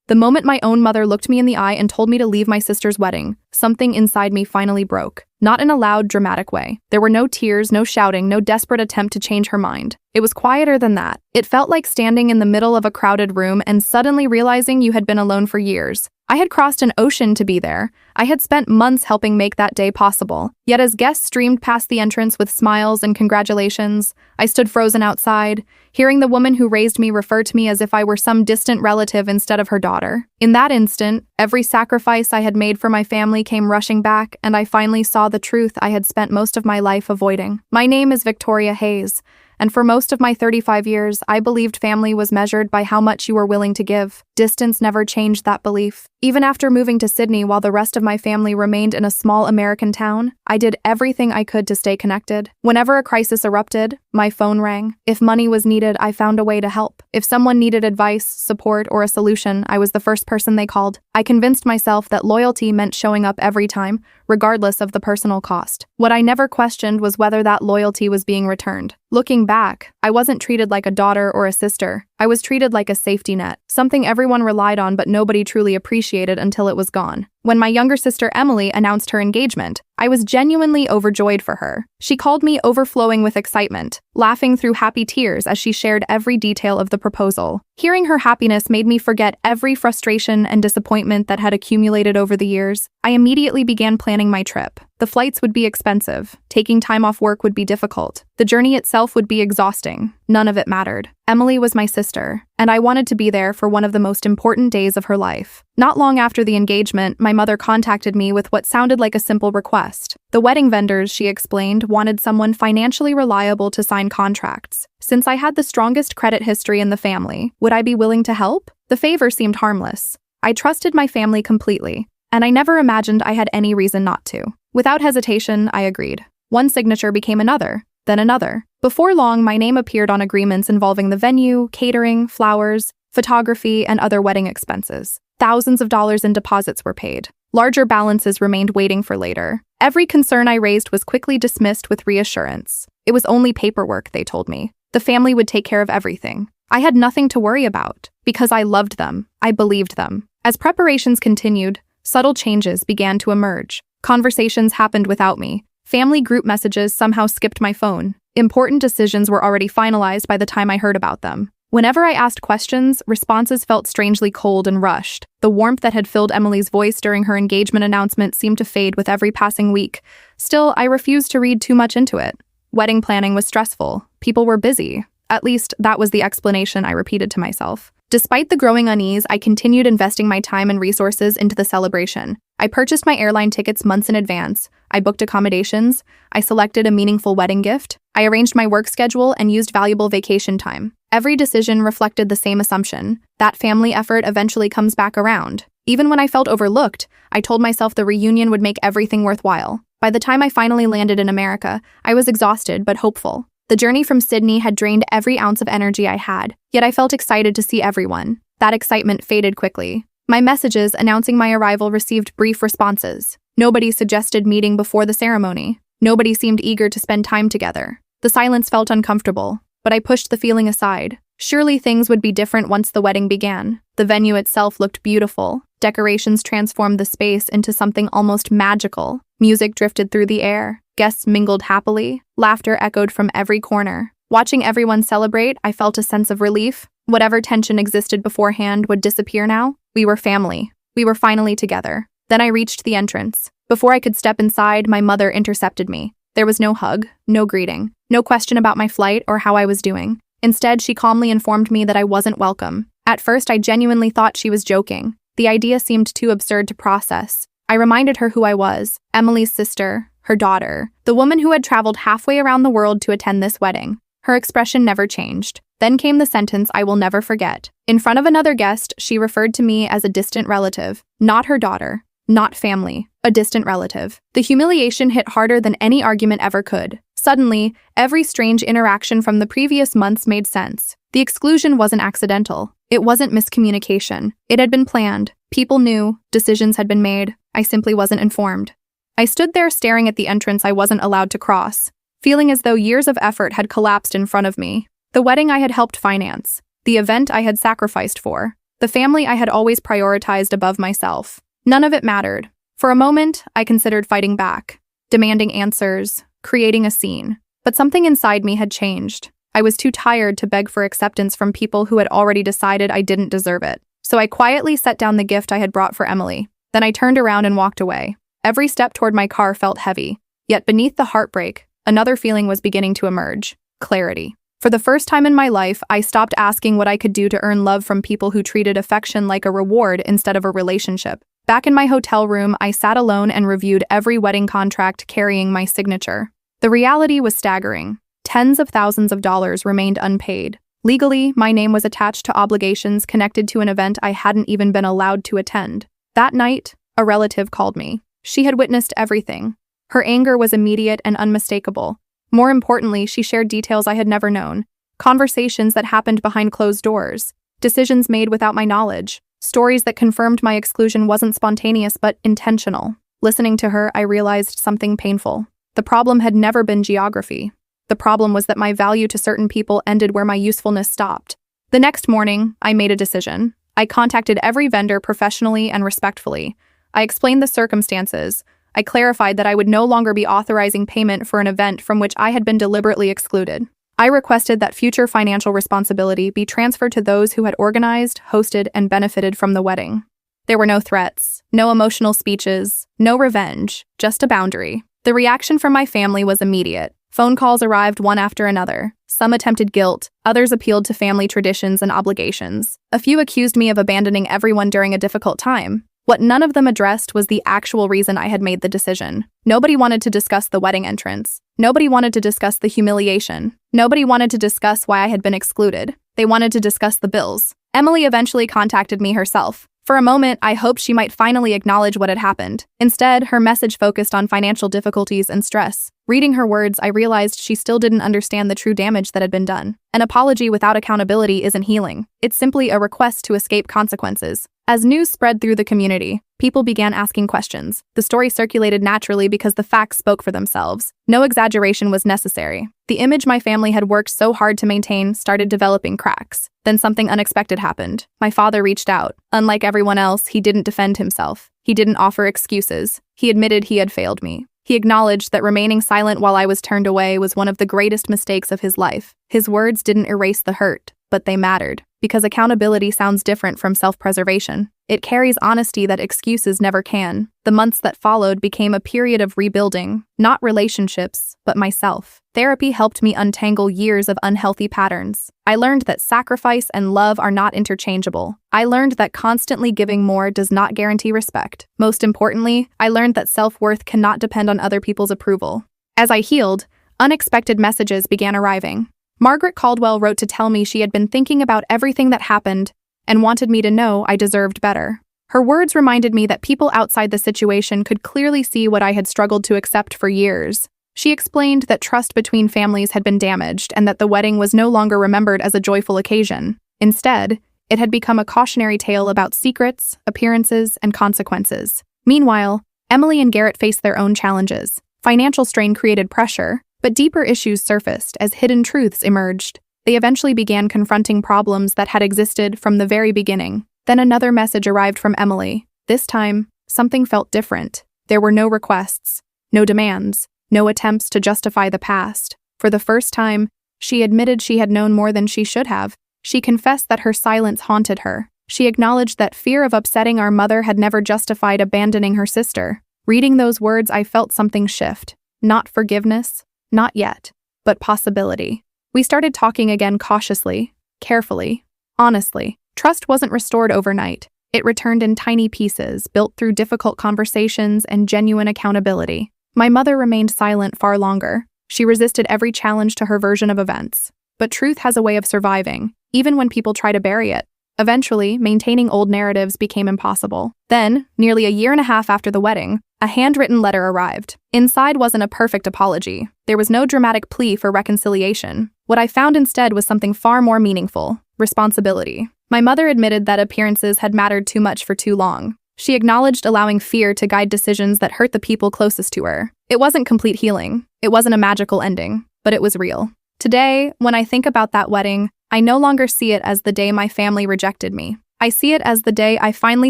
The moment my own mother looked me in the eye and told me to leave my sister's wedding, something inside me finally broke. Not in a loud, dramatic way. There were no tears, no shouting, no desperate attempt to change her mind. It was quieter than that. It felt like standing in the middle of a crowded room and suddenly realizing you had been alone for years. I had crossed an ocean to be there. I had spent months helping make that day possible. Yet as guests streamed past the entrance with smiles and congratulations, I stood frozen outside, hearing the woman who raised me refer to me as if I were some distant relative instead of her daughter. In that instant, every sacrifice I had made for my family came rushing back, and I finally saw the truth I had spent most of my life avoiding. My name is Victoria Hayes, and for most of my 35 years, I believed family was measured by how much you were willing to give. Distance never changed that belief. Even after moving to Sydney while the rest of my family remained in a small American town, I did everything I could to stay connected. Whenever a crisis erupted, my phone rang. If money was needed, I found a way to help. If someone needed advice, support, or a solution, I was the first person they called. I convinced myself that loyalty meant showing up every time, regardless of the personal cost. What I never questioned was whether that loyalty was being returned. Looking back, I wasn't treated like a daughter or a sister. I was treated like a safety net, something everyone relied on but nobody truly appreciated until it was gone. When my younger sister Emily announced her engagement, I was genuinely overjoyed for her. She called me overflowing with excitement, laughing through happy tears as she shared every detail of the proposal. Hearing her happiness made me forget every frustration and disappointment that had accumulated over the years. I immediately began planning my trip. The flights would be expensive. Taking time off work would be difficult. The journey itself would be exhausting. None of it mattered. Emily was my sister, and I wanted to be there for one of the most important days of her life. Not long after the engagement, my mother contacted me with what sounded like a simple request. The wedding vendors, she explained, wanted someone financially reliable to sign contracts. Since I had the strongest credit history in the family, would I be willing to help? The favor seemed harmless. I trusted my family completely, and I never imagined I had any reason not to. Without hesitation, I agreed. One signature became another, then another. Before long, my name appeared on agreements involving the venue, catering, flowers, photography, and other wedding expenses. Thousands of dollars in deposits were paid. Larger balances remained waiting for later. Every concern I raised was quickly dismissed with reassurance. It was only paperwork, they told me. The family would take care of everything. I had nothing to worry about. Because I loved them, I believed them. As preparations continued, subtle changes began to emerge. Conversations happened without me. Family group messages somehow skipped my phone. Important decisions were already finalized by the time I heard about them. Whenever I asked questions, responses felt strangely cold and rushed. The warmth that had filled Emily's voice during her engagement announcement seemed to fade with every passing week. Still, I refused to read too much into it. Wedding planning was stressful. People were busy. At least, that was the explanation I repeated to myself. Despite the growing unease, I continued investing my time and resources into the celebration. I purchased my airline tickets months in advance. I booked accommodations. I selected a meaningful wedding gift. I arranged my work schedule and used valuable vacation time. Every decision reflected the same assumption: that family effort eventually comes back around. Even when I felt overlooked, I told myself the reunion would make everything worthwhile. By the time I finally landed in America, I was exhausted but hopeful. The journey from Sydney had drained every ounce of energy I had, yet I felt excited to see everyone. That excitement faded quickly. My messages announcing my arrival received brief responses. Nobody suggested meeting before the ceremony. Nobody seemed eager to spend time together. The silence felt uncomfortable, but I pushed the feeling aside. Surely things would be different once the wedding began. The venue itself looked beautiful. Decorations transformed the space into something almost magical. Music drifted through the air. Guests mingled happily. Laughter echoed from every corner. Watching everyone celebrate, I felt a sense of relief. Whatever tension existed beforehand would disappear now. We were family. We were finally together. Then I reached the entrance. Before I could step inside, my mother intercepted me. There was no hug, no greeting, no question about my flight or how I was doing. Instead, she calmly informed me that I wasn't welcome. At first, I genuinely thought she was joking. The idea seemed too absurd to process. I reminded her who I was: Emily's sister, her daughter, the woman who had traveled halfway around the world to attend this wedding. Her expression never changed. Then came the sentence I will never forget. In front of another guest, she referred to me as a distant relative. Not her daughter, not family, a distant relative. The humiliation hit harder than any argument ever could. Suddenly, every strange interaction from the previous months made sense. The exclusion wasn't accidental. It wasn't miscommunication. It had been planned. People knew. Decisions had been made. I simply wasn't informed. I stood there staring at the entrance I wasn't allowed to cross, feeling as though years of effort had collapsed in front of me. The wedding I had helped finance, the event I had sacrificed for, The family I had always prioritized above myself. None of it mattered. For a moment, I considered fighting back, demanding answers, creating a scene. But something inside me had changed. I was too tired to beg for acceptance from people who had already decided I didn't deserve it. So I quietly set down the gift I had brought for Emily. Then I turned around and walked away. Every step toward my car felt heavy. Yet beneath the heartbreak, another feeling was beginning to emerge: clarity. For the first time in my life, I stopped asking what I could do to earn love from people who treated affection like a reward instead of a relationship. Back in my hotel room, I sat alone and reviewed every wedding contract carrying my signature. The reality was staggering. Tens of thousands of dollars remained unpaid. Legally, my name was attached to obligations connected to an event I hadn't even been allowed to attend. That night, a relative called me. She had witnessed everything. Her anger was immediate and unmistakable. More importantly, she shared details I had never known. Conversations that happened behind closed doors. Decisions made without my knowledge. Stories that confirmed my exclusion wasn't spontaneous but intentional. Listening to her, I realized something painful. The problem had never been geography. The problem was that my value to certain people ended where my usefulness stopped. The next morning, I made a decision. I contacted every vendor professionally and respectfully. I explained the circumstances. I clarified that I would no longer be authorizing payment for an event from which I had been deliberately excluded. I requested that future financial responsibility be transferred to those who had organized, hosted, and benefited from the wedding. There were no threats, no emotional speeches, no revenge, just a boundary. The reaction from my family was immediate. Phone calls arrived one after another. Some attempted guilt, others appealed to family traditions and obligations. A few accused me of abandoning everyone during a difficult time. What none of them addressed was the actual reason I had made the decision. Nobody wanted to discuss the wedding entrance. Nobody wanted to discuss the humiliation. Nobody wanted to discuss why I had been excluded. They wanted to discuss the bills. Emily eventually contacted me herself. For a moment, I hoped she might finally acknowledge what had happened. Instead, her message focused on financial difficulties and stress. Reading her words, I realized she still didn't understand the true damage that had been done. An apology without accountability isn't healing. It's simply a request to escape consequences. As news spread through the community, people began asking questions. The story circulated naturally because the facts spoke for themselves. No exaggeration was necessary. The image my family had worked so hard to maintain started developing cracks. Then something unexpected happened. My father reached out. Unlike everyone else, he didn't defend himself. He didn't offer excuses. He admitted he had failed me. He acknowledged that remaining silent while I was turned away was one of the greatest mistakes of his life. His words didn't erase the hurt, but they mattered. Because accountability sounds different from self-preservation. It carries honesty that excuses never can. The months that followed became a period of rebuilding, not relationships, but myself. Therapy helped me untangle years of unhealthy patterns. I learned that sacrifice and love are not interchangeable. I learned that constantly giving more does not guarantee respect. Most importantly, I learned that self-worth cannot depend on other people's approval. As I healed, unexpected messages began arriving. Margaret Caldwell wrote to tell me she had been thinking about everything that happened and wanted me to know I deserved better. Her words reminded me that people outside the situation could clearly see what I had struggled to accept for years. She explained that trust between families had been damaged and that the wedding was no longer remembered as a joyful occasion. Instead, it had become a cautionary tale about secrets, appearances, and consequences. Meanwhile, Emily and Garrett faced their own challenges. Financial strain created pressure, but deeper issues surfaced as hidden truths emerged. They eventually began confronting problems that had existed from the very beginning. Then another message arrived from Emily. This time, something felt different. There were no requests, no demands, no attempts to justify the past. For the first time, she admitted she had known more than she should have. She confessed that her silence haunted her. She acknowledged that fear of upsetting our mother had never justified abandoning her sister. Reading those words, I felt something shift. Not forgiveness, not yet, but possibility. We started talking again cautiously, carefully, honestly. Trust wasn't restored overnight. It returned in tiny pieces, built through difficult conversations and genuine accountability. My mother remained silent far longer. She resisted every challenge to her version of events. But truth has a way of surviving, even when people try to bury it. Eventually, maintaining old narratives became impossible. Then, nearly a year and a half after the wedding, a handwritten letter arrived. Inside wasn't a perfect apology. There was no dramatic plea for reconciliation. What I found instead was something far more meaningful: responsibility. My mother admitted that appearances had mattered too much for too long. She acknowledged allowing fear to guide decisions that hurt the people closest to her. It wasn't complete healing. It wasn't a magical ending, but it was real. Today, when I think about that wedding, I no longer see it as the day my family rejected me. I see it as the day I finally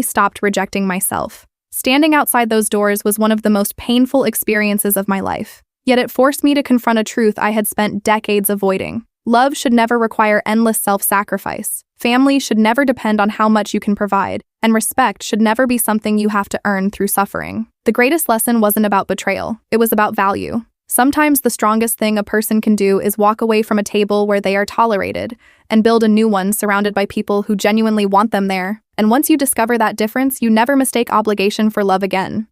stopped rejecting myself. Standing outside those doors was one of the most painful experiences of my life. Yet it forced me to confront a truth I had spent decades avoiding. Love should never require endless self-sacrifice. Family should never depend on how much you can provide, and respect should never be something you have to earn through suffering. The greatest lesson wasn't about betrayal, it was about value. Sometimes the strongest thing a person can do is walk away from a table where they are tolerated and build a new one surrounded by people who genuinely want them there. And once you discover that difference, you never mistake obligation for love again.